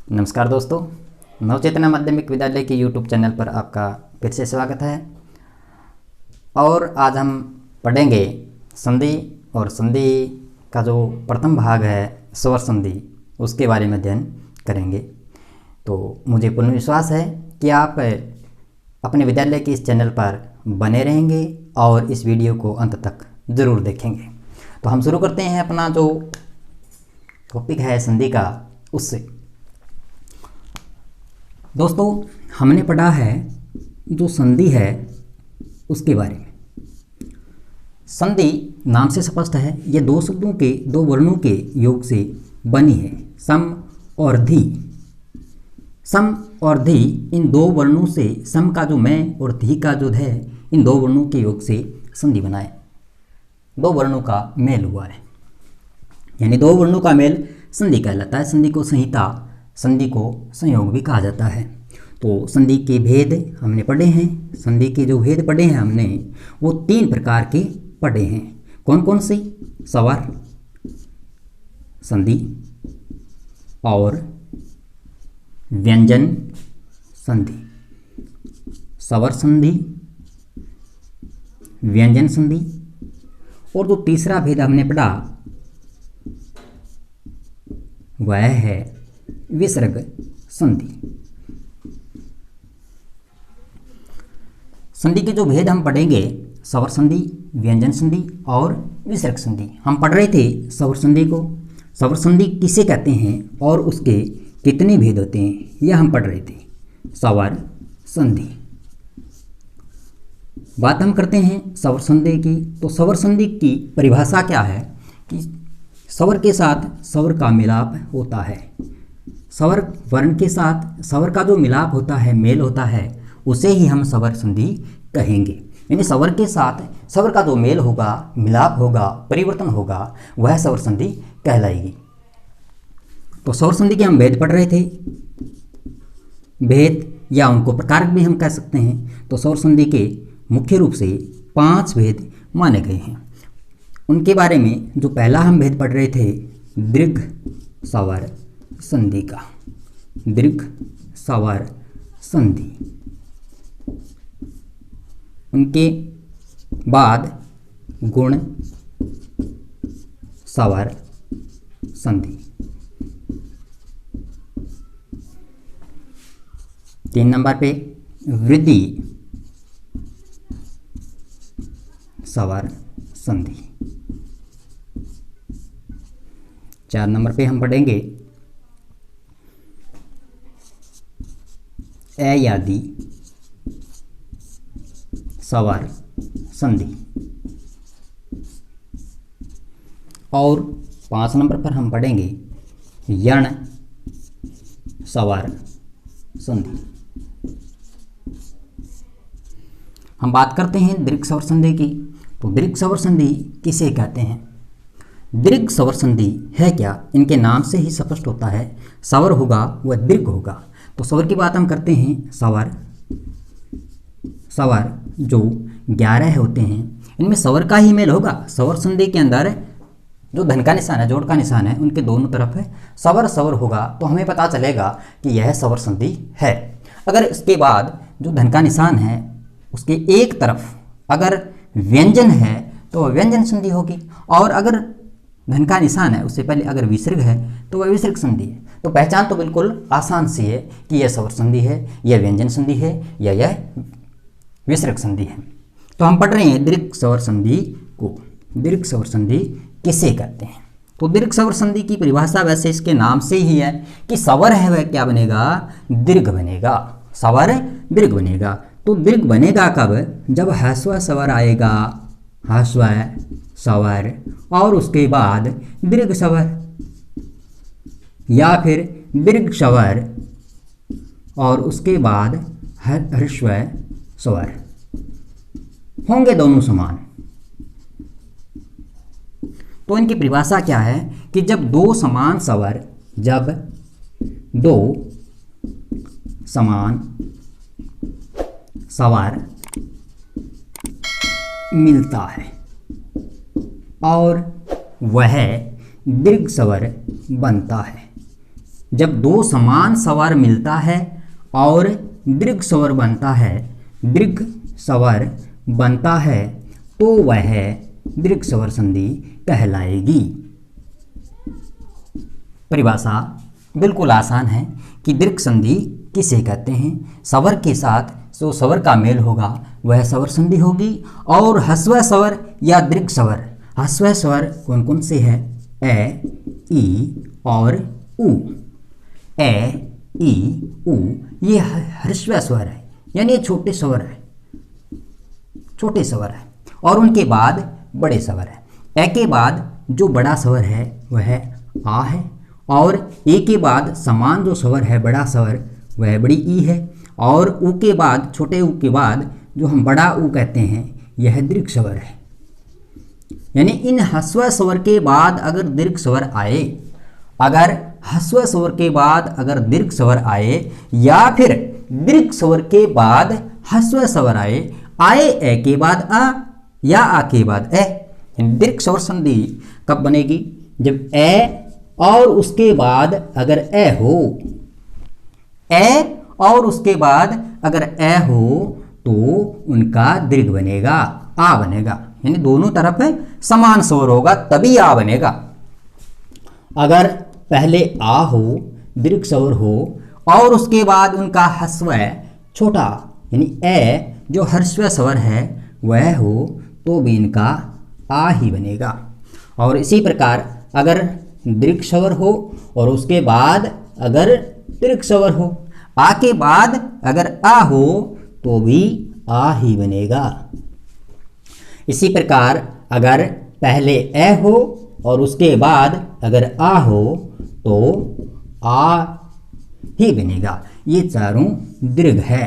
नमस्कार दोस्तों, नवचेतना माध्यमिक विद्यालय के यूट्यूब चैनल पर आपका फिर से स्वागत है। और आज हम पढ़ेंगे संधि और संधि का जो प्रथम भाग है स्वर संधि, उसके बारे में अध्ययन करेंगे। तो मुझे पूर्ण विश्वास है कि आप अपने विद्यालय के इस चैनल पर बने रहेंगे और इस वीडियो को अंत तक ज़रूर देखेंगे। तो हम शुरू करते हैं अपना जो टॉपिक है संधि का, उससे। दोस्तों, हमने पढ़ा है जो संधि है उसके बारे में। संधि नाम से स्पष्ट है, ये दो शब्दों के, दो वर्णों के योग से बनी है। सम और धी। सम और धी, इन दो वर्णों से, सम का जो मैं और धी का जो है, इन दो वर्णों के योग से संधि बनाए। दो वर्णों का मेल हुआ है, यानी दो वर्णों का मेल संधि कहलाता है। संधि को संहिता, संधि को संयोग भी कहा जाता है। तो संधि के भेद हमने पढ़े हैं। संधि के जो भेद पढ़े हैं हमने, वो तीन प्रकार के पढ़े हैं। कौन कौन से? स्वर संधि और व्यंजन संधि। स्वर संधि, व्यंजन संधि, और जो तीसरा भेद हमने पढ़ा वह है विसर्ग संधि। संधि के जो भेद हम पढ़ेंगे, स्वर संधि, व्यंजन संधि और विसर्ग संधि। हम पढ़ रहे थे स्वर संधि को। स्वर संधि किसे कहते हैं और उसके कितने भेद होते हैं, यह हम पढ़ रहे थे। स्वर संधि बात हम करते हैं स्वर संधि की। तो स्वर संधि की परिभाषा क्या है कि स्वर के साथ स्वर का मिलाप होता है। स्वर वर्ण के साथ स्वर का जो मिलाप होता है, मेल होता है, उसे ही हम स्वर संधि कहेंगे। यानी स्वर के साथ स्वर का जो मेल होगा, मिलाप होगा, परिवर्तन होगा, वह स्वर संधि कहलाएगी। तो स्वर संधि के हम भेद पढ़ रहे थे। भेद या उनको प्रकार भी हम कह सकते हैं। तो स्वर संधि के मुख्य रूप से 5 भेद माने गए हैं। उनके बारे में जो पहला हम भेद पढ़ रहे थे, दीर्घ स्वर संधि का। दीर्घ स्वर संधि। उनके बाद गुण स्वर संधि। 3 नंबर पे वृद्धि स्वर संधि। 4 नंबर पे हम पढ़ेंगे अयादि स्वर संधि। और 5 नंबर पर हम पढ़ेंगे यण स्वर संधि। हम बात करते हैं दीर्घ स्वर संधि की। तो दीर्घ स्वर संधि किसे कहते हैं? दीर्घ स्वर संधि है क्या? इनके नाम से ही स्पष्ट होता है, स्वर होगा वह दीर्घ होगा। तो स्वर की बात हम करते हैं। स्वर जो 11 होते हैं, इनमें स्वर का ही मेल होगा। स्वर संधि के अंदर जो धन का निशान है, जोड़ का निशान है, उनके दोनों तरफ स्वर होगा, तो हमें पता चलेगा कि यह स्वर संधि है। अगर इसके बाद जो धन का निशान है, उसके एक तरफ अगर व्यंजन है तो वह व्यंजन संधि होगी, और अगर धन का निशान है उससे पहले अगर विसर्ग है तो वह विसर्ग संधि है। तो पहचान तो बिल्कुल आसान सी है कि यह स्वर संधि है, यह व्यंजन संधि है, या यह विसर्ग संधि है। तो हम पढ़ रहे हैं दीर्घ स्वर संधि को। दीर्घ स्वर संधि किसे कहते हैं? तो दीर्घ स्वर संधि की परिभाषा वैसे इसके नाम से ही है कि स्वर है वह क्या बनेगा? दीर्घ बनेगा। स्वर दीर्घ बनेगा। तो दीर्घ बनेगा कब? जब ह्रस्व स्वर आएगा, ह्रस्व स्वर, और उसके बाद दीर्घ स्वर, या फिर दीर्घ स्वर और उसके बाद ह्रस्व स्वर होंगे, दोनों समान। तो इनकी परिभाषा क्या है कि जब दो समान स्वर, जब दो समान स्वर मिलता है और वह दीर्घ स्वर बनता है। जब दो समान स्वर मिलता है और दीर्घ स्वर बनता है, दीर्घ स्वर बनता है, तो वह दीर्घ स्वर संधि कहलाएगी। परिभाषा बिल्कुल आसान है कि दीर्घ संधि किसे कहते हैं। स्वर के साथ जो स्वर का मेल होगा वह स्वर संधि होगी। और ह्रस्व स्वर या दीर्घ स्वर, ह्रस्व स्वर कौन कौन से हैं? ए, ई और उ। ए, ई, उ ये ह्रस्व स्वर है, यानी ये छोटे स्वर है, छोटे स्वर है। और उनके बाद बड़े स्वर है। ए के बाद जो बड़ा स्वर है वह आ है, और ए के बाद समान जो स्वर है बड़ा स्वर वह बड़ी ई है, और उ के बाद, छोटे उ के बाद जो हम बड़ा उ कहते हैं यह दीर्घ स्वर है। यानी इन ह्रस्व स्वर के बाद अगर दीर्घ स्वर आए, अगर ह्रस्व स्वर के बाद अगर दीर्घ स्वर आए, या फिर दीर्घ स्वर के बाद ह्रस्व स्वर आए ए के बाद आ या आ के बाद ए, दीर्घ स्वर संधि कब बनेगी? जब ए और उसके बाद अगर ए हो, ए और उसके बाद अगर ए हो तो उनका दीर्घ बनेगा, आ बनेगा। यानी दोनों तरफ समान स्वर होगा तभी आ बनेगा। अगर पहले आ हो, दीर्घ स्वर हो, और उसके बाद उनका ह्रस्व छोटा यानी ए जो ह्रस्व स्वर है वह हो, तो भी इनका आ ही बनेगा। और इसी प्रकार अगर दीर्घ स्वर हो और उसके बाद अगर दीर्घ स्वर हो, आ के बाद अगर आ हो तो भी आ ही बनेगा। इसी प्रकार अगर पहले ए हो और उसके बाद अगर आ हो तो आ ही बनेगा। ये चारों दीर्घ है।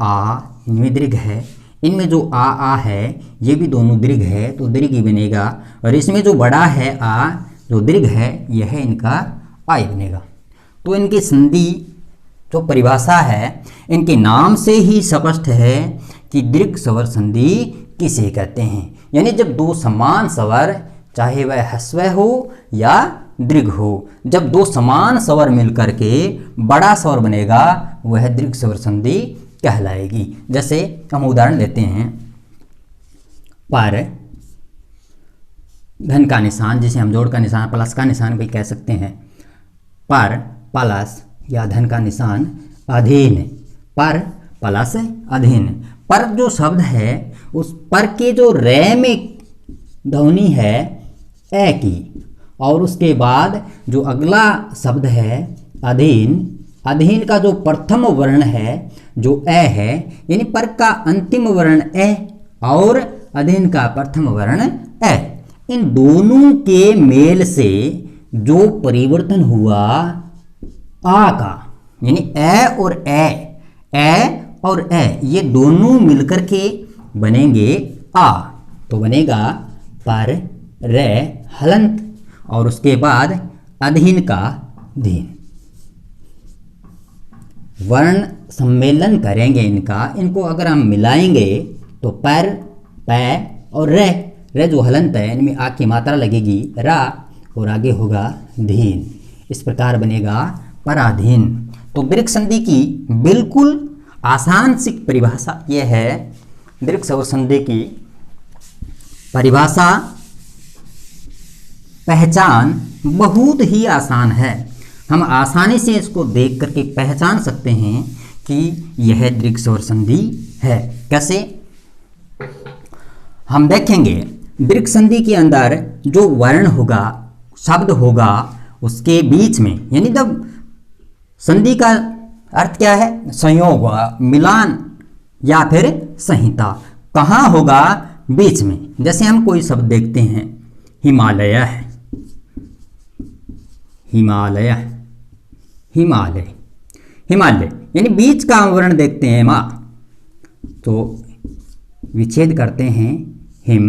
आ इनमें दीर्घ है, इनमें जो आ है ये भी दोनों दीर्घ है, तो दीर्घ ही बनेगा। और इसमें जो बड़ा है आ जो दीर्घ है यह इनका आ ही बनेगा। तो इनकी संधि जो परिभाषा है, इनके नाम से ही स्पष्ट है कि दीर्घ स्वर संधि किसे कहते हैं। यानी जब दो समान स्वर, चाहे वह ह्रस्व हो या दीर्घ हो, जब दो समान स्वर मिलकर के बड़ा स्वर बनेगा वह दीर्घ स्वर संधि कहलाएगी। जैसे हम उदाहरण लेते हैं, पर धन का निशान, जिसे हम जोड़ का निशान, प्लस का निशान भी कह सकते हैं। पर प्लस या धन का निशान अधीन, पर प्लस अधीन। पर जो शब्द है उस पर के जो रे में ध्वनि है ए की, और उसके बाद जो अगला शब्द है अधीन, अधीन का जो प्रथम वर्ण है जो ए है, यानी पर का अंतिम वर्ण ए और अधीन का प्रथम वर्ण ए, इन दोनों के मेल से जो परिवर्तन हुआ आ का, यानी ए और ए ये दोनों मिलकर के बनेंगे आ, तो बनेगा पर रे हलंत, और उसके बाद अधीन का धीन। वर्ण सम्मेलन करेंगे इनको अगर हम मिलाएंगे तो पर, पै और रे जो हलंत है इनमें आ की मात्रा लगेगी रा, और आगे होगा धीन। इस प्रकार बनेगा पराधीन। तो दीर्घ संधि की बिल्कुल आसान सी परिभाषा यह है। दीर्घ स्वर संधि की परिभाषा पहचान बहुत ही आसान है। हम आसानी से इसको देख करके पहचान सकते हैं कि यह दीर्घ स्वर संधि है। कैसे? हम देखेंगे दीर्घ संधि के अंदर जो वर्ण होगा, शब्द होगा, उसके बीच में, यानी जब संधि का अर्थ क्या है? संयोग होगा, मिलान या फिर संहिता। कहाँ होगा? बीच में। जैसे हम कोई शब्द देखते हैं, हिमालय है, हिमालय, हिमालय, हिमालय, यानी बीच का वर्ण देखते हैं माँ, तो विच्छेद करते हैं। हिम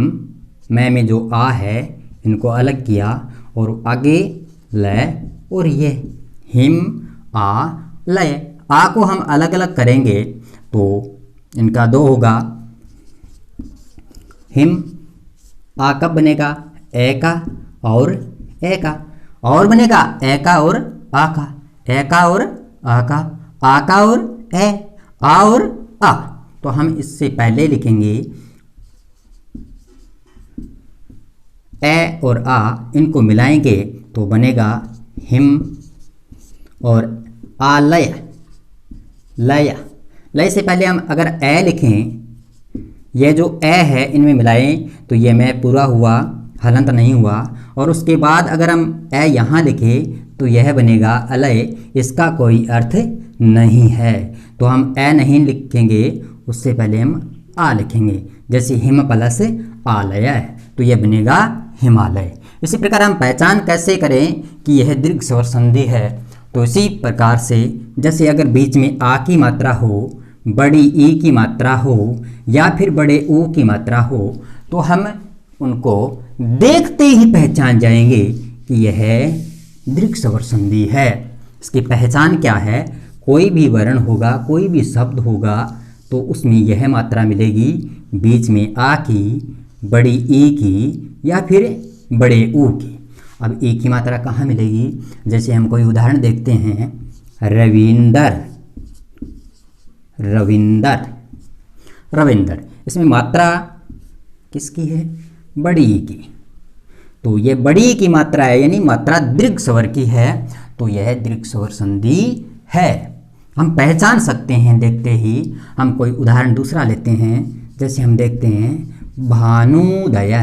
मैं में जो आ है इनको अलग किया, और आगे लय, और ये हिम आ लय। आ को हम अलग अलग करेंगे तो इनका दो होगा। हिम आ कब बनेगा? ए का और ए का, और बनेगा ए का और आ का। ए का और आ का और ए, आ और आ। तो हम इससे पहले लिखेंगे ए और आ, इनको मिलाएंगे तो बनेगा हिम और आलय। लय, लय से पहले हम अगर ए लिखें, यह जो ए है इनमें मिलाएं तो ये मैं पूरा हुआ, हलंत नहीं हुआ। और उसके बाद अगर हम ए यहाँ लिखें तो यह बनेगा अलय, इसका कोई अर्थ नहीं है। तो हम ए नहीं लिखेंगे, उससे पहले हम आ लिखेंगे। जैसे हिम प्लस आलय तो यह बनेगा हिमालय। इसी प्रकार हम पहचान कैसे करें कि यह दीर्घ स्वर संधि है, तो इसी प्रकार से जैसे अगर बीच में आ की मात्रा हो, बड़ी ई की मात्रा हो या फिर बड़े ऊ की मात्रा हो, तो हम उनको देखते ही पहचान जाएंगे कि यह दीर्घ स्वर संधि है। इसकी पहचान क्या है? कोई भी वर्ण होगा, कोई भी शब्द होगा तो उसमें यह मात्रा मिलेगी, बीच में आ की, बड़ी ई की या फिर बड़े ऊ की। अब ई की मात्रा कहाँ मिलेगी? जैसे हम कोई उदाहरण देखते हैं, रविंदर, रविंदर, रविंदर, इसमें मात्रा किसकी है? बड़ी ई की। तो ये बड़ी ई की मात्रा है, यानी मात्रा दीर्घ स्वर की है, तो यह दीर्घ स्वर संधि है। हम पहचान सकते हैं देखते ही। हम कोई उदाहरण दूसरा लेते हैं, जैसे हम देखते हैं भानुदय,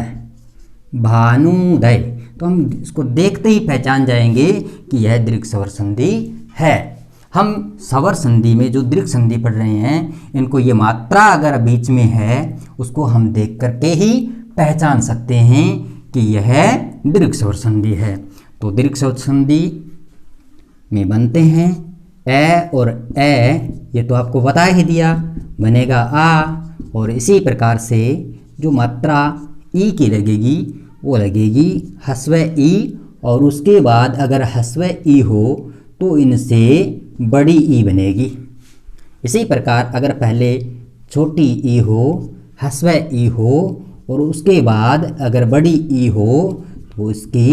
भानुदय, तो हम इसको देखते ही पहचान जाएंगे कि यह दीर्घ स्वर संधि है। हम स्वर संधि में जो दीर्घ संधि पढ़ रहे हैं, इनको ये मात्रा अगर बीच में है उसको हम देख करके ही पहचान सकते हैं कि यह दीर्घ स्वर संधि है। तो दीर्घ स्वर संधि में बनते हैं ए और ए, ये तो आपको बता ही दिया, बनेगा आ। और इसी प्रकार से जो मात्रा ई की लगेगी वो लगेगी हस्व ई, और उसके बाद अगर हस्व ई हो तो इनसे बड़ी ई बनेगी। इसी प्रकार अगर पहले छोटी ई हो, हस्व ई हो और उसके बाद अगर बड़ी ई हो तो इसकी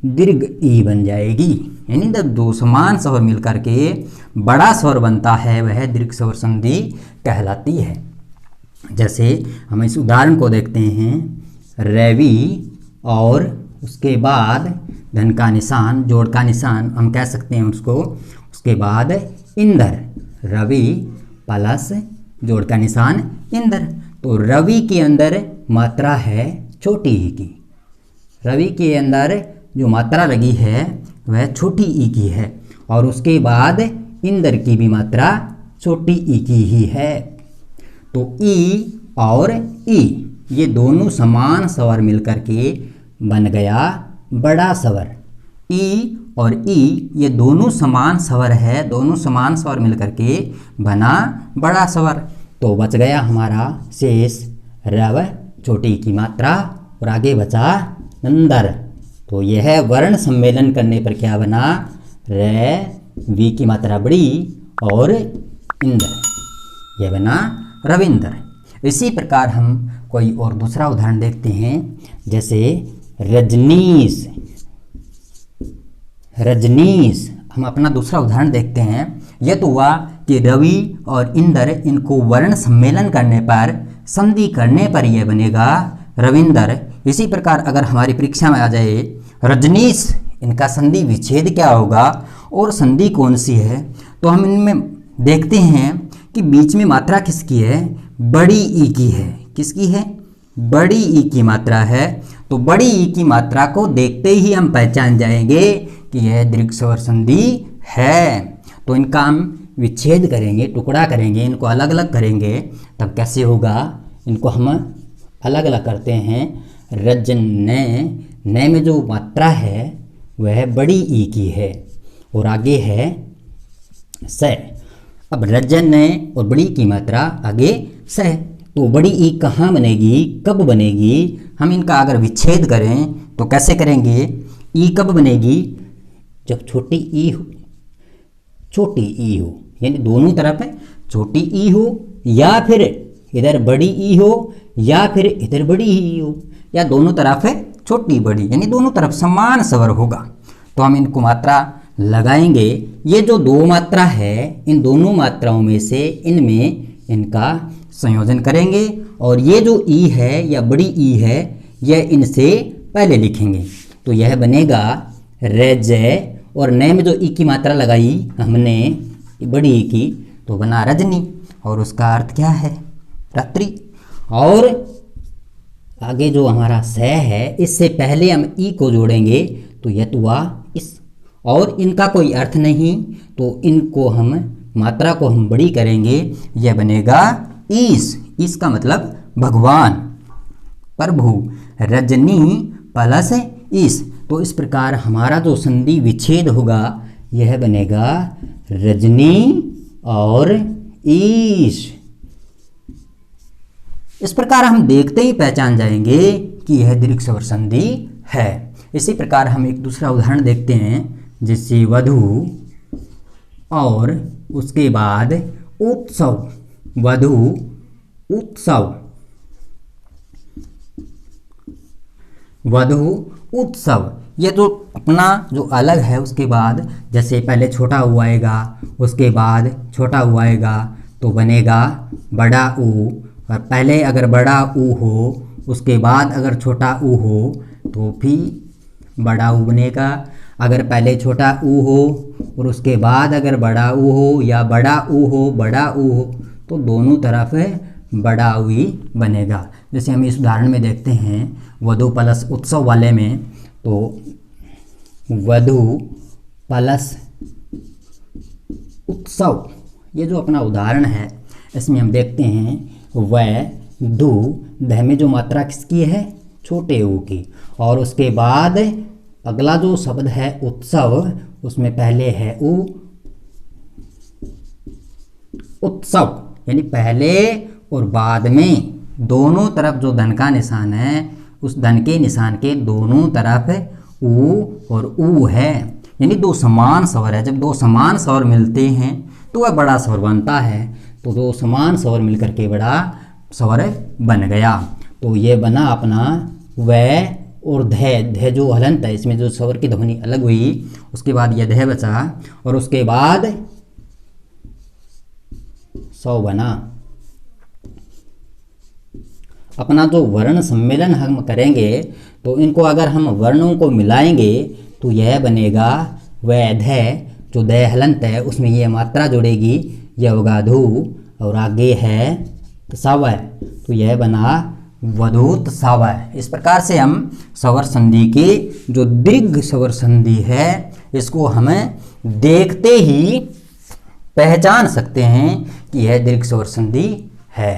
दीर्घ ई बन जाएगी। यानी जब दो समान स्वर मिलकर के बड़ा स्वर बनता है वह दीर्घ स्वर संधि कहलाती है। जैसे हम इस उदाहरण को देखते हैं, रवि और उसके बाद धन का निशान, जोड़ का निशान हम कह सकते हैं उसको, उसके बाद इंदर, रवि प्लस जोड़ का निशान इंदर। तो रवि के अंदर मात्रा है छोटी ई की, रवि के अंदर जो मात्रा लगी है वह छोटी ई की है, और उसके बाद इंदर की भी मात्रा छोटी ई की ही है। तो ई और ई ये दोनों समान स्वर मिलकर के बन गया बड़ा स्वर। ई और ई ये दोनों समान स्वर है, दोनों समान स्वर मिलकर के बना बड़ा स्वर। तो बच गया हमारा शेष रव, छोटी की मात्रा, और आगे बचा नंदर। तो यह वर्ण सम्मेलन करने पर क्या बना? रे वी की मात्रा बड़ी और इंदर, यह बना रविंदर। इसी प्रकार हम कोई और दूसरा उदाहरण देखते हैं, जैसे रजनीश, रजनीश। हम अपना दूसरा उदाहरण देखते हैं। यह तो हुआ कि रवि और इंदर इनको वर्ण सम्मेलन करने पर, संधि करने पर यह बनेगा रविंदर। इसी प्रकार अगर हमारी परीक्षा में आ जाए रजनीश, इनका संधि विच्छेद क्या होगा और संधि कौन सी है, तो हम इनमें देखते हैं कि बीच में मात्रा किसकी है? बड़ी ई की है। किसकी है? बड़ी ई की मात्रा है। तो बड़ी ई की मात्रा को देखते ही हम पहचान जाएंगे कि यह दीर्घ स्वर संधि है। तो इनका हम विच्छेद करेंगे, टुकड़ा करेंगे, इनको अलग अलग करेंगे, तब कैसे होगा? इनको हम अलग अलग करते हैं। रजन ने में जो मात्रा है वह बड़ी ई की है और आगे है स। अब रजन और बड़ी की मात्रा आगे स। तो बड़ी ई कहाँ बनेगी, कब बनेगी? हम इनका अगर विच्छेद करें तो कैसे करेंगे? ई कब बनेगी? जब छोटी ई हो, छोटी ई हो, यानी दोनों तरफ छोटी ई हो, या फिर इधर बड़ी ई हो, या फिर इधर बड़ी ई हो, या दोनों तरफ छोटी बड़ी, यानी दोनों तरफ समान स्वर होगा। तो हम इनको मात्रा लगाएंगे। ये जो दो मात्रा है, इन दोनों मात्राओं में से इनमें इनका संयोजन करेंगे और ये जो ई है या बड़ी ई है यह इनसे पहले लिखेंगे। तो यह बनेगा रज, और नए में जो ई की मात्रा लगाई हमने बड़ी ई की तो बना रजनी, और उसका अर्थ क्या है? रात्रि। और आगे जो हमारा स है इससे पहले हम ई को जोड़ेंगे तो यह हुआ इस, और इनका कोई अर्थ नहीं तो इनको हम मात्रा को हम बड़ी करेंगे, यह बनेगा ईश। ईश का मतलब भगवान, प्रभु। रजनी प्लस ईश, तो इस प्रकार हमारा जो संधि विच्छेद होगा यह बनेगा रजनी और ईश। इस प्रकार हम देखते ही पहचान जाएंगे कि यह दीर्घ स्वर संधि है। इसी प्रकार हम एक दूसरा उदाहरण देखते हैं, जैसे वधु और उसके बाद उत्सव। वधु उत्सव, वधु उत्सव। ये तो अपना जो अलग है, उसके बाद जैसे पहले छोटा ऊ आएगा, उसके बाद छोटा ऊ आएगा तो बनेगा बड़ा ऊ, और पहले अगर बड़ा ऊ हो उसके बाद अगर छोटा ऊ हो तो फिर बड़ा ऊ बनेगा। अगर पहले छोटा ऊ हो और उसके बाद अगर बड़ा ऊ हो, या बड़ा ऊ हो बड़ा ऊ हो, तो दोनों तरफ बड़ा ऊ ही बनेगा। जैसे हम इस उदाहरण में देखते हैं वधु प्लस उत्सव वाले में, तो वधु प्लस उत्सव, ये जो अपना उदाहरण है इसमें हम देखते हैं वह धु, ध में जो मात्रा किसकी है? छोटे ऊ की, और उसके बाद अगला जो शब्द है उत्सव, उसमें पहले है ऊ, उत्सव, यानी पहले और बाद में दोनों तरफ जो धन का निशान है उस धन के निशान के दोनों तरफ ऊ और ऊ है, यानी दो समान स्वर है। जब दो समान स्वर मिलते हैं तो वह बड़ा स्वर बनता है, तो दो समान स्वर मिलकर के बड़ा स्वर बन गया। तो ये बना अपना वह और ध जो हलंत है, इसमें जो स्वर की ध्वनि अलग हुई, उसके बाद यह ध बचा और उसके बाद सौ बना। अपना जो वर्ण सम्मेलन हम करेंगे तो इनको अगर हम वर्णों को मिलाएंगे तो यह बनेगा वैध है। जो द हलंत है उसमें यह मात्रा जुड़ेगी, यह होगा धू, और आगे है सवय, तो यह बना वधूत सवय। इस प्रकार से हम स्वर संधि की जो दीर्घ स्वर संधि है इसको हमें देखते ही पहचान सकते हैं कि यह दीर्घ स्वर संधि है।